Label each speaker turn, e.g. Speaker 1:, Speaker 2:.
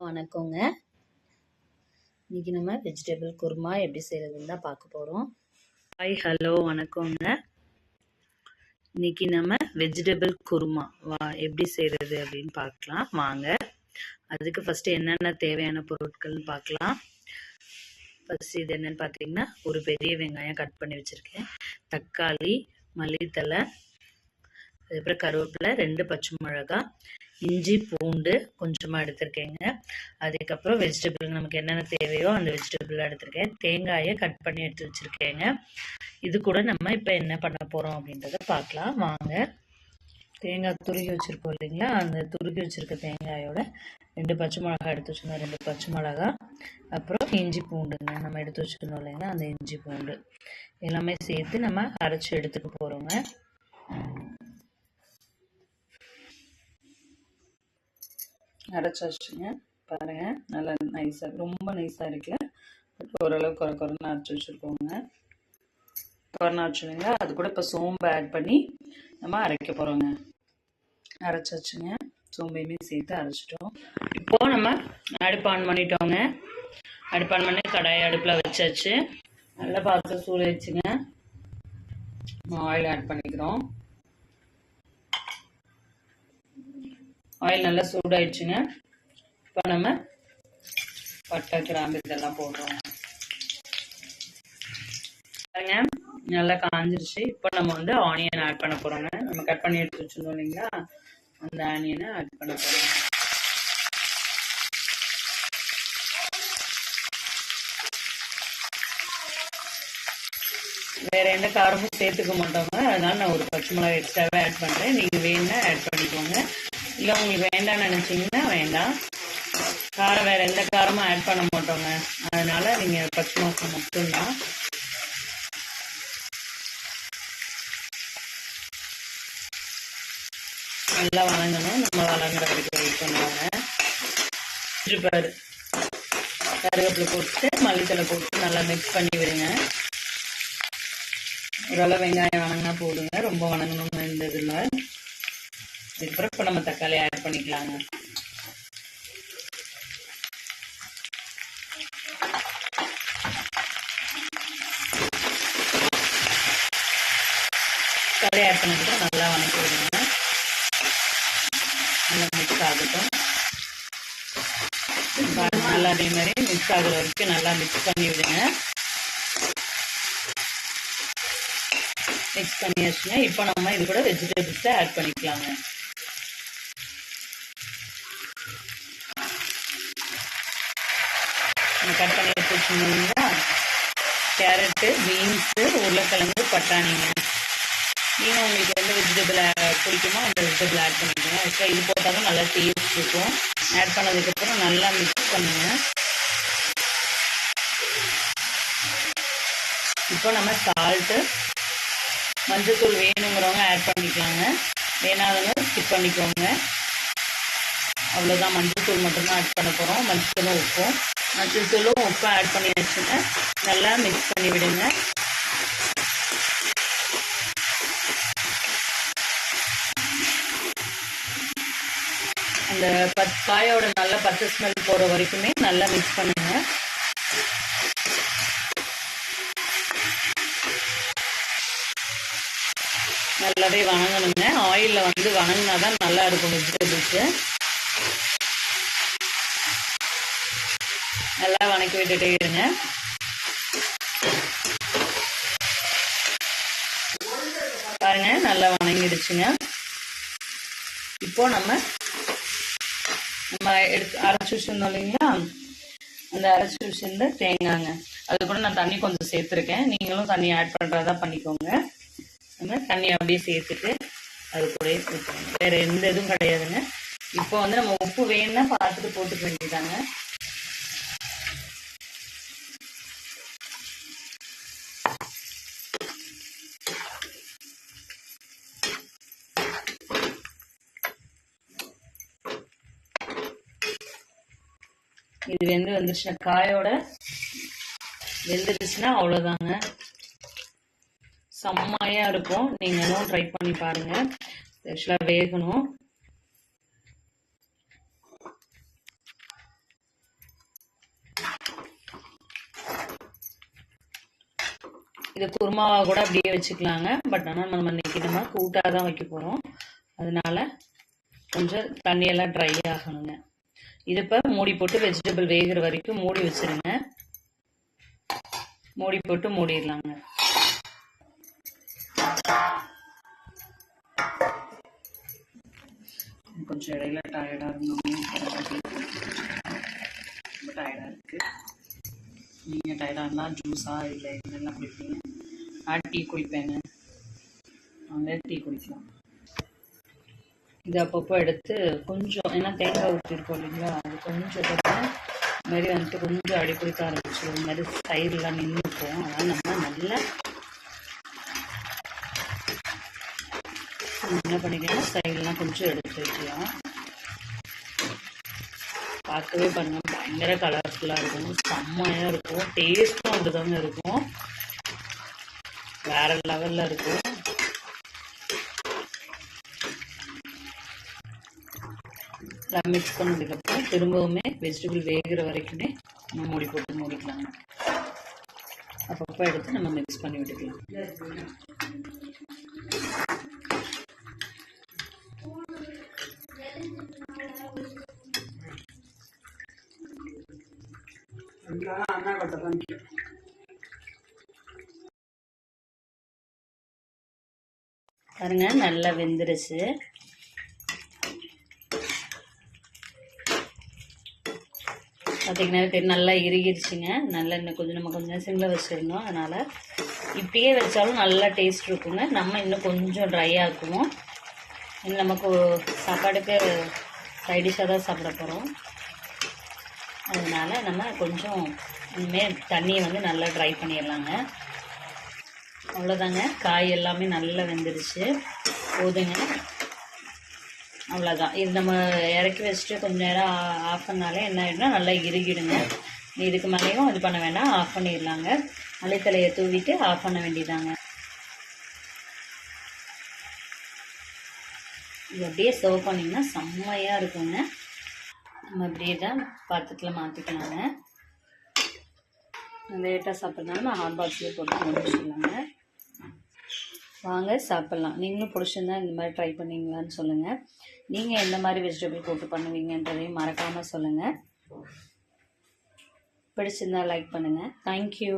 Speaker 1: வணக்கங்க. இன்னைக்கு நம்ம வெஜிடபிள் குருமா எப்படி செய்யறதுன்னு தான் பார்க்க போறோம். ஹாய், ஹலோ, வணக்கங்க. இன்னைக்கு நம்ம வெஜிடபிள் குருமா எப்படி செய்யறது அப்படின்னு பார்க்கலாம் வாங்க. அதுக்கு ஃபர்ஸ்ட் என்னென்ன தேவையான பொருட்கள்னு பார்க்கலாம். ஃபர்ஸ்ட் இது என்னன்னு பார்த்தீங்கன்னா, ஒரு பெரிய வெங்காயம் கட் பண்ணி வச்சிருக்கேன், தக்காளி, மல்லித்தலை, அதுக்கப்புறம் கருவேப்பிலை, 2 பச்சை மிளகாய், இஞ்சி பூண்டு கொஞ்சமாக எடுத்திருக்கேங்க. அதுக்கப்புறம் வெஜிடபிள் நமக்கு என்னென்ன தேவையோ அந்த வெஜிடபிள் எடுத்திருக்கேன். தேங்காயை கட் பண்ணி எடுத்து வச்சுருக்கேங்க. இது கூட நம்ம இப்போ என்ன பண்ண போகிறோம் அப்படின்றத பார்க்கலாம் வாங்க. தேங்காய் துருகி வச்சுருக்கோம் இல்லைங்களா, அந்த துருகி வச்சுருக்க தேங்காயோட 2 பச்சை மிளகாய் எடுத்து வச்சுருந்தோம், 2 பச்சை மிளகாய், அப்புறம் இஞ்சி பூண்டுங்க நம்ம எடுத்து வச்சுருந்தோம் இல்லைங்களா, அந்த இஞ்சி பூண்டு எல்லாமே சேர்த்து நம்ம அரைச்சி எடுத்துக்க போகிறோங்க. அரைச்சாச்சுங்க, பாருங்க நல்லா நைஸாக, ரொம்ப நைஸாக இருக்குல்ல, ஓரளவு குறைன்னு அரைச்சி வச்சுருக்கோங்க. குறைன்னு அரைச்சுங்களா, அது கூட இப்போ சோம்பு ஆட் பண்ணி நம்ம அரைக்க போகிறோங்க. அரைச்சாச்சுங்க, சோம்பையுமே சேர்த்து அரைச்சிட்டோம். இப்போது நம்ம அடுப்பு ஆன் பண்ணிட்டோங்க. அடுப்பு ஆன் பண்ணி கடாயை அடுப்பில் வச்சாச்சு. நல்லா பாத்திரம் சூடு வச்சுங்க, ஆயில் ஆட் பண்ணிக்கிறோம். ஆயில் நல்லா சூடாயிடுச்சுங்க. இப்போ நம்ம பட்டை, கிராம்பு இதெல்லாம் போடுறோம். பாருங்க நல்லா காஞ்சிருச்சு. இப்போ நம்ம வந்து ஆனியன் ஆட் பண்ண போறோங்க. நம்ம கட் பண்ணி எடுத்து வச்சிருந்தோம் இல்லைங்களா, அந்த ஆனியனை ஆட் பண்ண போறோம். வேற எந்த காரமும் சேர்த்துக்க மாட்டோங்க, அதனால நான் ஒரு பச்சை மிளகாய் எக்ஸ்ட்ராவே ஆட் பண்றேன். நீங்க வேணும்னா ஆட் பண்ணிக்கோங்க, இல்லை உங்களுக்கு வேண்டாம்னு நினைச்சீங்கன்னா வேண்டாம். காரம் வேற எந்த காரமும் ஆட் பண்ண மாட்டோங்க, அதனால நீங்க பச்சை மிளகாய் மட்டும்தான். நல்லா வணங்கணும், நம்ம வணங்குற வரைக்கும் வெயிட் பண்ணுவாங்க. பாரு, கருவேப்பிலை போட்டு மல்லித்தலை போட்டு நல்லா மிக்ஸ் பண்ணி விடுங்க. ஓரளவு வெங்காயம் வணங்கினா போடுங்க, ரொம்ப வணங்கணும்னு இந்த இதில். அதுக்கப்புறம் இப்போ நம்ம தக்காளி ஆட் பண்ணிக்கலாங்க. தக்காளி ஆட் பண்ணிட்டு நல்லா வணக்கி விடுங்க, நல்லா மிக்ஸ் ஆகட்டும். நல்லா அதே மாதிரி மிக்ஸ் ஆகுற வரைக்கும் நல்லா மிக்ஸ் பண்ணி விடுங்க. மிக்ஸ் பண்ணியாச்சுங்க. இப்போ நம்ம இது கூட வெஜிடபிள்ஸை ஆட் பண்ணிக்கலாங்க. கட் பண்ணி எடுத்து வச்சுருந்தீங்களா, கேரட்டு, பீன்ஸு, உருளைக்கிழங்கு, பட்டாணிங்க. நீங்கள் உங்களுக்கு எந்த வெஜிடபிள் பிடிக்குமோ அந்த வெஜிடபிள் ஆட் பண்ணிக்கோங்க. ஆக்சுவலாக இது போட்டாலும் நல்லா டேஸ்ட் இருக்கும். ஆட் பண்ணதுக்கப்புறம் நல்லா மிக்ஸ் பண்ணுங்க. இப்போ நம்ம சால்ட்டு, மஞ்சள்தூள் வேணுங்கிறவங்க ஆட் பண்ணிக்கலாங்க, வேணாதவங்க ஸ்கிப் பண்ணிக்கோங்க. அவ்வளோதான், மஞ்சள்தூள் மட்டும்தான் ஆட் பண்ண போகிறோம். மஞ்சத்தூளும் உப்பும் ஆட் பண்ணி வச்சுங்க. நல்லா மிக்ஸ் பண்ணி விடுங்க. அந்த காயோட நல்ல பச்சை ஸ்மெல் போகிற வரைக்குமே நல்லா மிக்ஸ் பண்ணுங்க. நல்லாவே வணங்கணுங்க. ஆயிலில் வந்து வணங்கினாதான் நல்லா இருக்கும் வெஜிடபிள்ஸு. நல்லா வணக்கி விட்டுட்டே இருங்க. பாருங்க நல்லா வணங்கிடுச்சுங்க. இப்போ நம்ம எடுத்து அரைச்சி வச்சிருந்தோம் இல்லைங்களா, அந்த அரைச்சி வச்சிருந்த தேங்காய்ங்க, அது கூட நான் தண்ணி கொஞ்சம் சேர்த்துருக்கேன். நீங்களும் தண்ணி ஆட் பண்ணுறதா பண்ணிக்கோங்க. நம்ம தண்ணி அப்படியே சேர்த்துட்டு அது கூட ஊற்றணும், வேற எந்த இதுவும் கிடையாதுங்க. இப்போ வந்து நம்ம உப்பு வேணும்னா பார்த்துட்டு போட்டுக்க வேண்டியதாங்க. இது வந்துருச்சுன்னா, காயோட வெந்துருச்சுன்னா அவ்வளோதாங்க, செம்மையா இருக்கும். நீங்களும் ட்ரை பண்ணி பாருங்க. ஆக்சுவலாக வேகணும். இது குருமாவாக கூட அப்படியே வச்சுக்கலாங்க. பட் ஆனால் நம்ம இன்னைக்கு நம்ம கூட்டாக தான் வைக்க போகிறோம். அதனால கொஞ்சம் தண்ணியெல்லாம் ட்ரை ஆகணுங்க. இது இப்போ மூடி போட்டு வெஜிடபிள் வேகிற வரைக்கும் மூடி வச்சிருங்க. மூடி போட்டு மூடிடலாங்க. கொஞ்சம் இடையில டயர்டாக இருந்தோம். ரொம்ப டயர்டாக இருக்குது. நீங்கள் டயர்டாக இருந்தால் ஜூஸா இல்லை என்னெல்லாம் குடிப்பீங்க? நான் டீ குடிப்பேங்க. நாங்கள் டீ குடிக்கலாம். இது அப்பப்போ எடுத்து கொஞ்சம், ஏன்னா தேங்காய் ஊற்றிருக்கோம் இல்லைங்களா, அது கொஞ்சம் இது மாதிரி வந்துட்டு கொஞ்சம் அடி பிடிக்க ஆரம்பிச்சிடும். இது மாதிரி சைடெலாம் நின்றுக்கும். அதனால் நம்ம நல்லா என்ன பண்ணிக்கலாம், சைடெலாம் கொஞ்சம் எடுத்து வைக்கலாம். பார்க்கவே பாருங்க பயங்கர கலர்ஃபுல்லாக இருக்கும், செம்மையாக இருக்கும். டேஸ்ட்டும் அப்படிதாங்க இருக்கும், வேற லெவலில் இருக்கும். எல்லாம் மிக்ஸ் பண்ணதுக்கப்புறம் திரும்பவுமே வெஜிடபிள் வேகிற வரைக்குமே நம்ம மூடி போட்டு மூடிக்கலாங்க. அப்பப்போ எடுத்து நம்ம மிக்ஸ் பண்ணி விட்டுக்கலாம். பாருங்க நல்லா வெந்துருச்சு. பார்த்தீங்கன்னா நல்லா இறுகிடுச்சுங்க. நல்லா இன்னும் கொஞ்சம் நம்ம கொஞ்சம் சிம்மில் வச்சுருந்தோம். அதனால் இப்படியே வச்சாலும் நல்லா டேஸ்ட் இருக்குங்க. நம்ம இன்னும் கொஞ்சம் ட்ரை ஆக்குவோம். இன்னும் நமக்கு சாப்பாடுக்கு சைடிஷாக தான் சாப்பிட போகிறோம். அதனால் நம்ம கொஞ்சம் இனிமேல் தண்ணியை வந்து நல்லா ட்ரை பண்ணிடலாங்க. அவ்வளோதாங்க, காய் எல்லாமே நல்லா வெந்துருச்சு. போதுங்க, அவ்வளோதான். இது நம்ம இறக்கி வச்சுட்டு கொஞ்சம் நேரம் ஆஃப் பண்ணாலே என்ன ஆகிடும்னா நல்லா இறுகிடுங்க. இதுக்கு மேலேயும் இது பண்ண வேண்டாம், ஆஃப் பண்ணிடலாங்க. மல்லித்தலையை தூவிட்டு ஆஃப் பண்ண வேண்டியதாங்க. இது அப்படியே சர்வ் பண்ணிங்கன்னா செம்மையாக இருக்குங்க. நம்ம அப்படியே தான் பாத்திரத்தில் மாற்றிக்கலாங்க. லேட்டாக சாப்பிட்றதுனால நான் ஹாட் பாக்ஸ்லேயே போட்டு முடிச்சிடலாங்க. வாங்க சாப்பிட்லாம். நீங்களும் பிடிச்சிருந்தா இந்த மாதிரி ட்ரை பண்ணிங்களான்னு சொல்லுங்கள். நீங்கள் எந்த மாதிரி வெஜிடபிள் போட்டு பண்ணுவீங்கன்றதையும் மறக்காமல் சொல்லுங்கள். பிடிச்சிருந்தா லைக் பண்ணுங்கள். தேங்க்யூ.